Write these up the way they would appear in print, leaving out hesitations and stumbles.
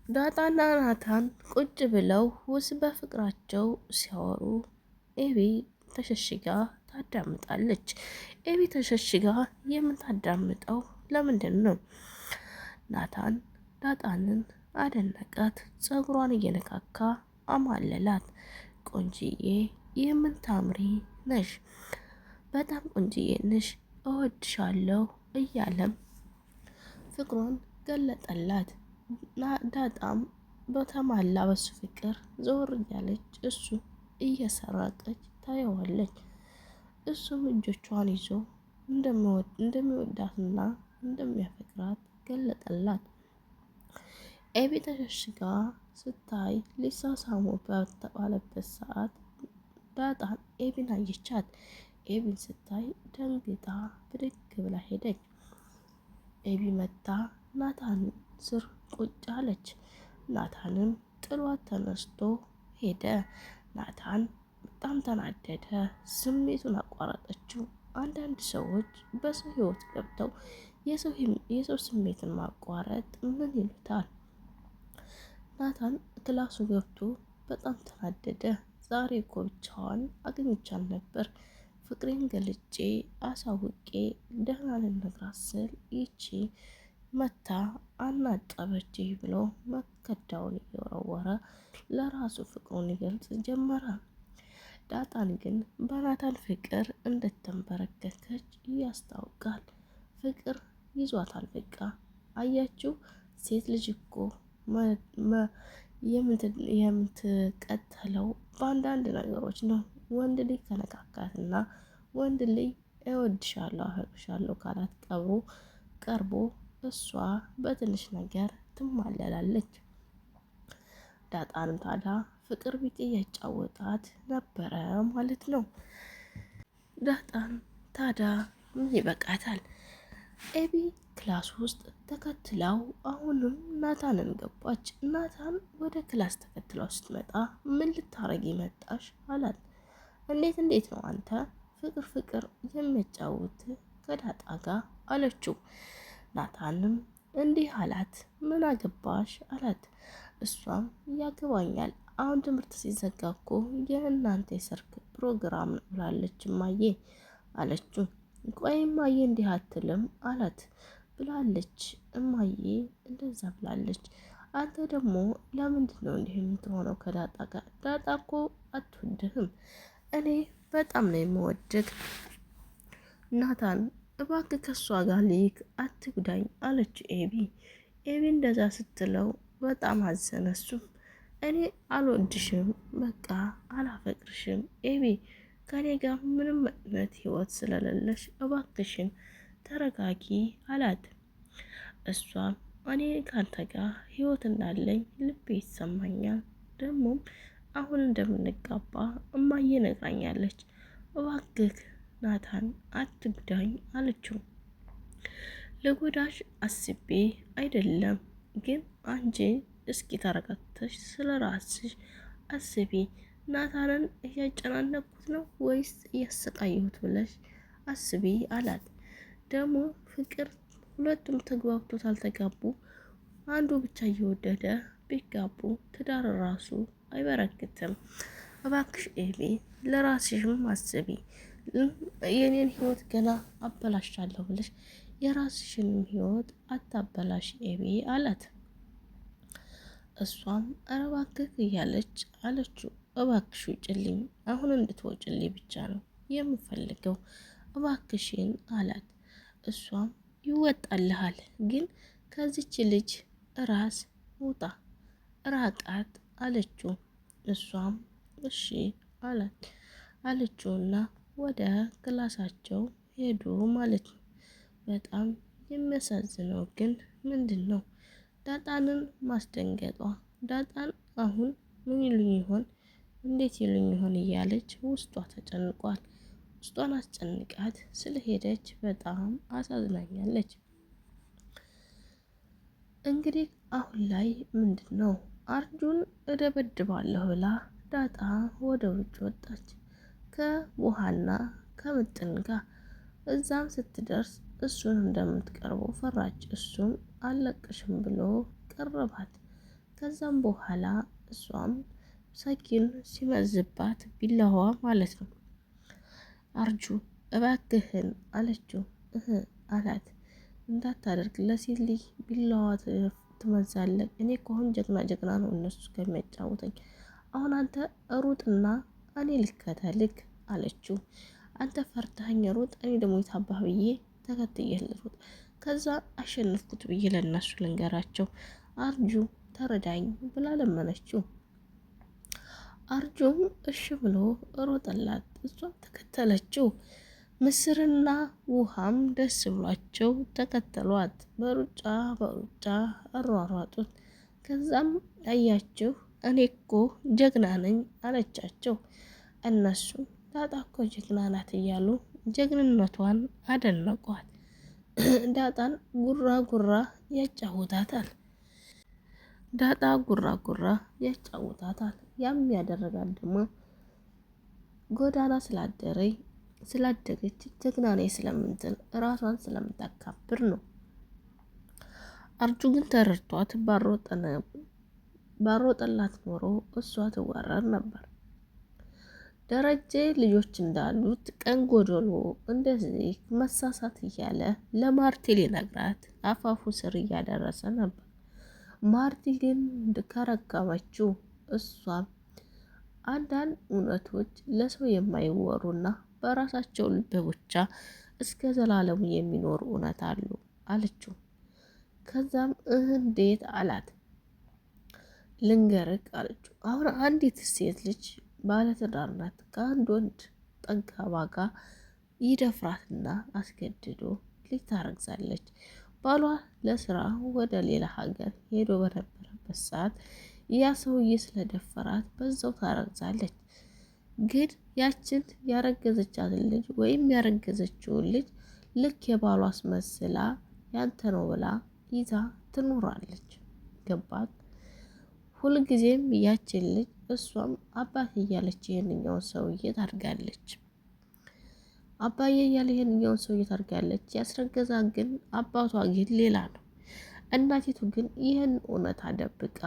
ዳጣና ናታን ቁጭ ብለው በፍቅራቸው ሲያወሩ ኤቢ ተሸሽጋ ታዳምጣለች። ኤቢ ተሸሽጋ የምታዳምጠው ለምንድን ነው? ናታን ዳጣንን አደነቃት። ፀጉሯን እየነካካ አማለላት። ቆንጂዬ የምታምሪ ነሽ፣ በጣም ቆንጂዬ ነሽ፣ እወድሻለሁ እያለም ፍቅሩን ገለጠላት። ዳጣም በተማላ በሱ ፍቅር ዞር እያለች እሱ እየሰራቀች ታየዋለች። እሱም እጆቿን ይዞ እንደሚወዳትና እንደሚያፈቅራት ገለጠላት። ኤቢ ተሸሽጋ ስታይ ሊሳሳሙ በተባለበት ሰዓት ዳጣን ኤቢን አየቻት። ኤቢን ስታይ ደንግጣ ብድግ ብላ ሄደች። ኤቢ መታ ናታን ስር ቁጭ አለች። ናታንም ጥሏት ተነስቶ ሄደ። ናታን በጣም ተናደደ። ስሜቱን አቋረጠችው። አንዳንድ ሰዎች በሰው ህይወት ገብተው የሰው ስሜትን ማቋረጥ ምን ይሉታል? ናታን ክላሱ ገብቶ በጣም ተናደደ። ዛሬ እኮ ብቻዋን አግኝቻል ነበር፣ ፍቅሬን ገልጬ አሳውቄ ደህና ልነግራት ስል ይቺ መታ አናጠበች ብሎ መከዳውን እየወረወረ ለራሱ ፍቅሩን ይገልጽ ጀመረ። ዳጣን ግን በናታን ፍቅር እንደተንበረከከች ያስታውቃል። ፍቅር ይዟታል። በቃ አያችሁ፣ ሴት ልጅ እኮ የምትቀጠለው በአንዳንድ ነገሮች ነው። ወንድ ልጅ ከነካካትና ወንድ ልጅ እወድሻለሁ አፈቅርሻለሁ ካላት ቀርቦ እሷ በትንሽ ነገር ትማለላለች። ዳጣንም ታዲያ ፍቅር ቢጤ ያጫወታት ነበረ ማለት ነው። ዳጣን ታዲያ ምን ይበቃታል? ኤቢ ክላስ ውስጥ ተከትላው አሁንም ናታንን ገባች። ናታን ወደ ክላስ ተከትላው ስትመጣ ምን ልታረጊ መጣሽ አላት። እንዴት ነው አንተ ፍቅር የሚያጫውት ከዳጣ ጋር አለችው። ናታንም እንዲህ አላት። ምን አገባሽ አላት። እሷም ያገባኛል፣ አሁን ትምህርት ሲዘጋ እኮ የእናንተ የሰርግ ፕሮግራም ነው ብላለች እማዬ አለችው። ቆይ እማዬ እንዲህ አትልም አላት። ብላለች እማዬ እንደዛ ብላለች። አንተ ደግሞ ለምንድን ነው እንዲህ የምትሆነው ከዳጣ ጋር? ዳጣ እኮ አትወድህም፣ እኔ በጣም ነው የምወድግ። ናታን እባክህ ከሷ ጋር ልሂድ አትጉዳኝ አለች ኤቢ። ኤቢ እንደዛ ስትለው በጣም አዘነ። እሱም እኔ አልወድሽም፣ በቃ አላፈቅርሽም ኤቢ፣ ከኔ ጋር ምንም አይነት ህይወት ስለሌለሽ እባክሽን ተረጋጊ አላት። እሷም እኔ ካንተ ጋር ህይወት እንዳለኝ ልቤ ይሰማኛል፣ ደግሞም አሁን እንደምንጋባ እማዬ ነግራኛለች፣ እባክህ ናታን አትጉዳኝ አለችው። ለጎዳሽ አስቤ አይደለም፣ ግን አንቺ እስኪ ተረጋግተሽ ስለ ራስሽ አስቢ። ናታንን እያጨናነኩት ነው ወይስ እያሰቃየሁት ብለሽ አስቢ አላት። ደግሞ ፍቅር ሁለቱም ተግባብቶ አልተጋቡ፣ አንዱ ብቻ እየወደደ ቢጋቡ ትዳር ራሱ አይበረክትም። እባክሽ ኤቢ ለራስሽም አስቢ፣ የኔን ህይወት ገና አበላሻለሁ ብለሽ የራስሽንም ህይወት አታበላሽ ኤቢ አላት። እሷም ኧረ እባክህ እያለች አለችው። እባክሽ ውጭልኝ፣ አሁን እንድትወጭልኝ ብቻ ነው የምፈልገው እባክሽን አላት። እሷም ይወጣልሃል፣ ግን ከዚች ልጅ ራስ ውጣ፣ ራቃት አለችው። እሷም እሺ አለችውና ወደ ክላሳቸው ሄዱ ማለት ነው። በጣም የሚያሳዝነው ግን ምንድን ነው ዳጣንን ማስደንገጧ። ዳጣን አሁን ምን ይሉኝ ይሆን እንዴት ይሉኝ ይሆን እያለች ውስጧ ተጨንቋል። ውስጧን አስጨንቃት ስለሄደች በጣም አሳዝናኛለች። እንግዲህ አሁን ላይ ምንድን ነው አርጁን እደበድባለሁ ብላ ዳጣ ወደ ውጭ ወጣች ከውሃና ከምጥን ጋር። እዛም ስትደርስ እሱን እንደምትቀርበው ፈራች። እሱም አለቅሽም ብሎ ቀረባት። ከዛም በኋላ እሷም ሰኪን ሲመዝባት ቢላዋ ማለት ነው። አርጁ እባክህን አለችው። አላት። እንዳታደርግ ለሴት ልጅ ቢላዋ ትመዛለህ። እኔ ከሆን ጀግና ጀግና ነው እነሱ ከሚያጫውተኝ። አሁን አንተ ሩጥና እኔ ልከተልክ አለችው። አንተ ፈርተኸኝ ሩጥ፣ እኔ ደግሞ የታባህ ብዬ ተከትዬ ልሩጥ። ከዛ አሸነፍኩት ብዬ ለእነሱ ልንገራቸው። አርጁ ተረዳኝ ብላ ለመነችው። አርጁም እሺ ብሎ ሮጠላት፣ እሷም ተከተለችው። ምስርና ውሃም ደስ ብሏቸው ተከተሏት። በሩጫ አሯሯጡት። ከዛም አያችሁ እኔ እኮ ጀግና ነኝ አለቻቸው። እነሱ ዳጣ እኮ ጀግና ናት እያሉ ጀግንነቷን አደነቋት። ዳጣን ጉራ ጉራ ያጫውታታል። ዳጣ ጉራ ጉራ ያጫውታታል። ያም ያደረጋት ደግሞ ጎዳና ስላደገች ጀግና ነኝ ስለምትል ራሷን ስለምታካብር ነው። አርጁ ግን ተረድቷት ባሮጠላት ኖሮ እሷ ትወረር ነበር። ደረጀ ልጆች እንዳሉት ቀን ጎደሎ እንደዚህ መሳሳት እያለ ለማርቲ ሊነግራት አፋፉ ስር እያደረሰ ነበር። ማርቲ ግን ከረከመችው። እሷም አንዳንድ እውነቶች ለሰው የማይወሩና በራሳቸው ልብ ብቻ እስከ ዘላለሙ የሚኖሩ እውነት አሉ አለችው። ከዛም እንዴት አላት። ልንገርክ አለችው። አሁን አንዲት ሴት ልጅ ባለትዳር ናት። ከአንድ ወንድ ጠጋባ ጋር ይደፍራትና አስገድዶ ልጅ ታረግዛለች። ባሏ ለስራ ወደ ሌላ ሀገር ሄዶ በነበረበት ሰዓት ያ ሰውዬ ስለደፈራት በዛው ታረግዛለች። ግን ያችን ያረገዘቻትን ልጅ ወይም ያረገዘችውን ልጅ ልክ የባሏ አስመስላ ያንተ ነው ብላ ይዛ ትኖራለች። ገባት? ሁልጊዜም ያችን ልጅ እሷም አባት እያለች ይህንኛውን ሰውዬ ታርጋለች። አባዬ እያለ ይህንኛውን ሰውዬ ታርጋለች። ያስረገዛ ግን አባቷ ግን ሌላ ነው። እናቲቱ ግን ይህን እውነታ ደብቃ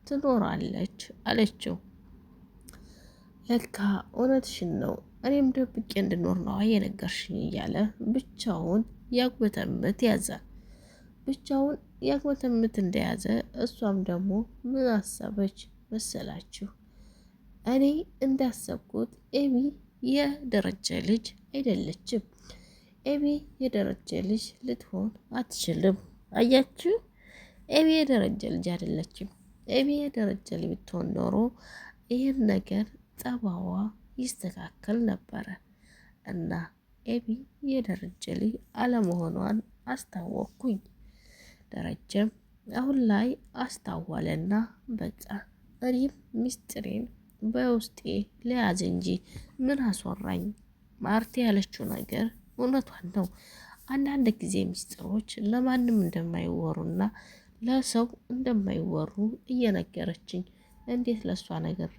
ትኖራለች አለችው። ለካ እውነትሽን ነው፣ እኔም ደብቄ እንድኖር ነው የነገርሽኝ እያለ ብቻውን ያግበተምት ያዛል። ብቻውን ያግበተምት እንደያዘ እሷም ደግሞ ምን አሰበች መሰላችሁ? እኔ እንዳሰብኩት ኤቢ የደረጀ ልጅ አይደለችም። ኤቢ የደረጀ ልጅ ልትሆን አትችልም። አያችሁ፣ ኤቢ የደረጀ ልጅ አይደለችም። ኤቢ የደረጀ ልጅ ብትሆን ኖሮ ይህን ነገር ጠባዋ ይስተካከል ነበረ እና ኤቢ የደረጀ ልጅ አለመሆኗን አስታወቅኩኝ። ደረጀም አሁን ላይ አስታዋለና በቃ እኔም ሚስጥሬን በውስጤ ለያዝ እንጂ ምን አስወራኝ። ማርቲ ያለችው ነገር እውነቷን ነው። አንዳንድ ጊዜ ሚስጥሮች ለማንም እንደማይወሩና ለሰው እንደማይወሩ እየነገረችኝ እንዴት ለእሷ ነግሬ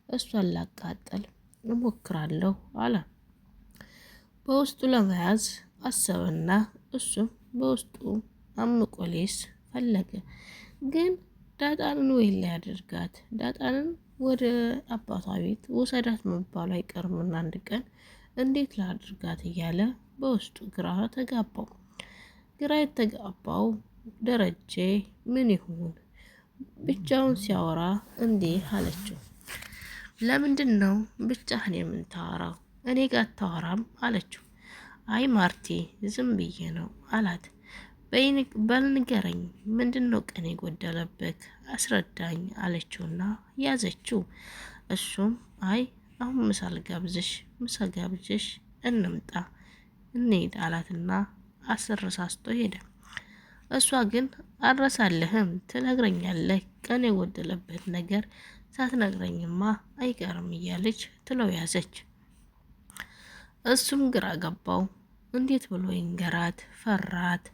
እሷን ላቃጠል እሞክራለሁ አለ። በውስጡ ለመያዝ አሰበና እሱም በውስጡ አምቆሌስ ፈለገ። ግን ዳጣንን ወይ ሊያደርጋት ዳጣንን ወደ አባቷ ቤት ውሰዳት መባሉ አይቀርምና አንድ ቀን እንዴት ላድርጋት እያለ በውስጡ ግራ ተጋባው። ግራ የተጋባው ደረጀ ምን ይሁን ብቻውን ሲያወራ እንዲህ አለችው። ለምንድን ነው ብቻህን የምታወራው? እኔ ጋር አታወራም አለችው። አይ ማርቲ ዝም ብዬ ነው አላት። በልንገረኝ፣ ምንድን ነው ቀን የጎደለበት አስረዳኝ አለችውና ያዘችው። እሱም አይ አሁን ምሳ ጋብዝሽ እንምጣ እንሄድ አላትና አስረሳስቶ ሄደ። እሷ ግን አልረሳልህም፣ ትነግረኛለህ፣ ቀን የጎደለበት ነገር ሳትነግረኝማ አይቀርም እያለች ትለው ያዘች። እሱም ግራ ገባው። እንዴት ብሎ ይንገራት? ፈራት።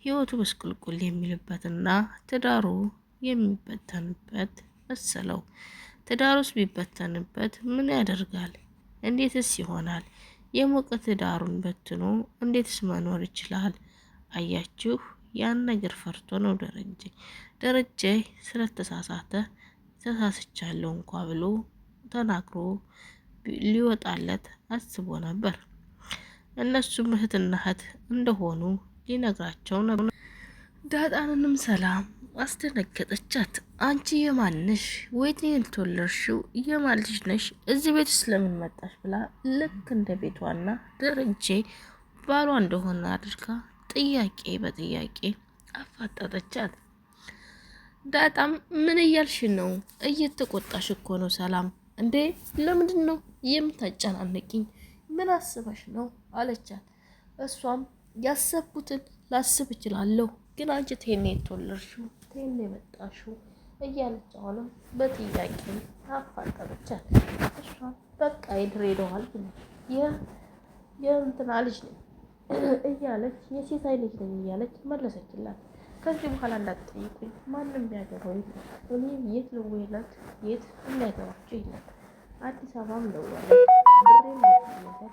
ህይወቱ ብስቁልቁል የሚልበትና ትዳሩ የሚበተንበት መሰለው። ትዳሩስ ቢበተንበት ምን ያደርጋል? እንዴትስ ይሆናል? የሞቀ ትዳሩን በትኖ እንዴትስ መኖር ይችላል? አያችሁ ያን ነገር ፈርቶ ነው ደረጀ ስለተሳሳተ ተሳስቻለሁ እንኳ ብሎ ተናግሮ ሊወጣለት አስቦ ነበር። እነሱም እህትና እህት እንደሆኑ ሊነግራቸው ነበር። ዳጣንንም ሰላም አስደነገጠቻት። አንቺ የማን ነሽ? ወይት የተወለድሽው? የማን ልጅ ነሽ? እዚህ ቤት ስለምን መጣሽ? ብላ ልክ እንደ ቤቷና ደረጀ ባሏ እንደሆነ አድርጋ ጥያቄ በጥያቄ አፋጠጠቻት። ዳጣም ምን እያልሽ ነው? እየተቆጣሽ እኮ ነው ሰላም። እንዴ ለምንድን ነው የምታጨናንቅኝ? ምን አስበሽ ነው አለቻት። እሷም ያሰብኩትን ላስብ እችላለሁ፣ ግን አንቺ ቴኔ የተወለድሽው ቴኔ የመጣሽው እያለች አሁንም በጥያቄ አፋጠጠቻት። እሷም በቃ የድሬዳዋ ልጅ ነኝ የእንትና ልጅ ነኝ እያለች የሲሳይ ልጅ ነኝ እያለች መለሰችላት። ከዚህ በኋላ እንዳትጠይቁኝ፣ ማንም ያገባው የለም። እኔ የት ልወለድ የት የሚያገባቸው የለም። አዲስ አበባም ልወለድ ብሬም ነገር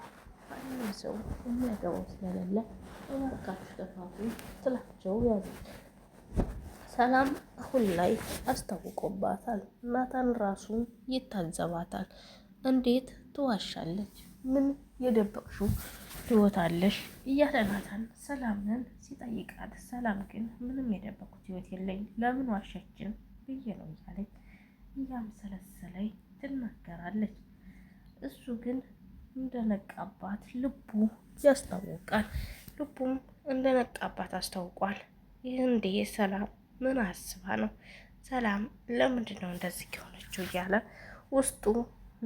ማንም ሰው የሚያገባው ስለሌለ እባካችሁ ተፋቱ ትላቸው ያዘች። ሰላም አሁን ላይ አስታውቆባታል። ናታን ራሱ ይታዘባታል። እንዴት ትዋሻለች? ምን የደበቅሽው ህይወት አለሽ? እያለ ናታን ሰላምን ሲጠይቃት፣ ሰላም ግን ምንም የደበቁት ህይወት የለኝ ለምን ዋሸችን ብዬ ነው እያለች እያመሰለሰለኝ ትናገራለች። እሱ ግን እንደነቃባት ልቡ ያስታውቃል። ልቡም እንደነቃባት አስታውቋል። ይህ እንዴ ሰላም ምን አስባ ነው? ሰላም ለምንድን ነው እንደዚህ የሆነችው? እያለ ውስጡ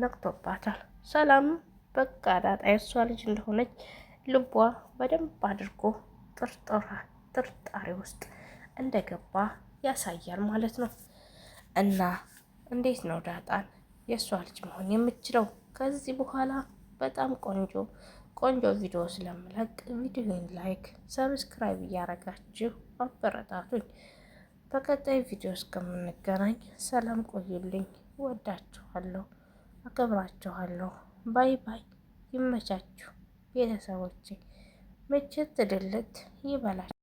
ነቅቶባታል። ሰላም በቃ ዳጣ የእሷ ልጅ እንደሆነች ልቧ በደንብ አድርጎ ጥርጣሬ ውስጥ እንደገባ ያሳያል ማለት ነው። እና እንዴት ነው ዳጣን የእሷ ልጅ መሆን የምችለው? ከዚህ በኋላ በጣም ቆንጆ ቪዲዮ ስለምለቅ ቪዲዮን ላይክ፣ ሰብስክራይብ እያረጋችሁ አበረታቱኝ። በቀጣይ ቪዲዮ እስከምንገናኝ ሰላም ቆዩልኝ። ወዳችኋለሁ፣ አከብራችኋለሁ። ባይ ባይ። ይመቻችሁ ቤተሰቦቼ። ምችት ድልት ይበላል።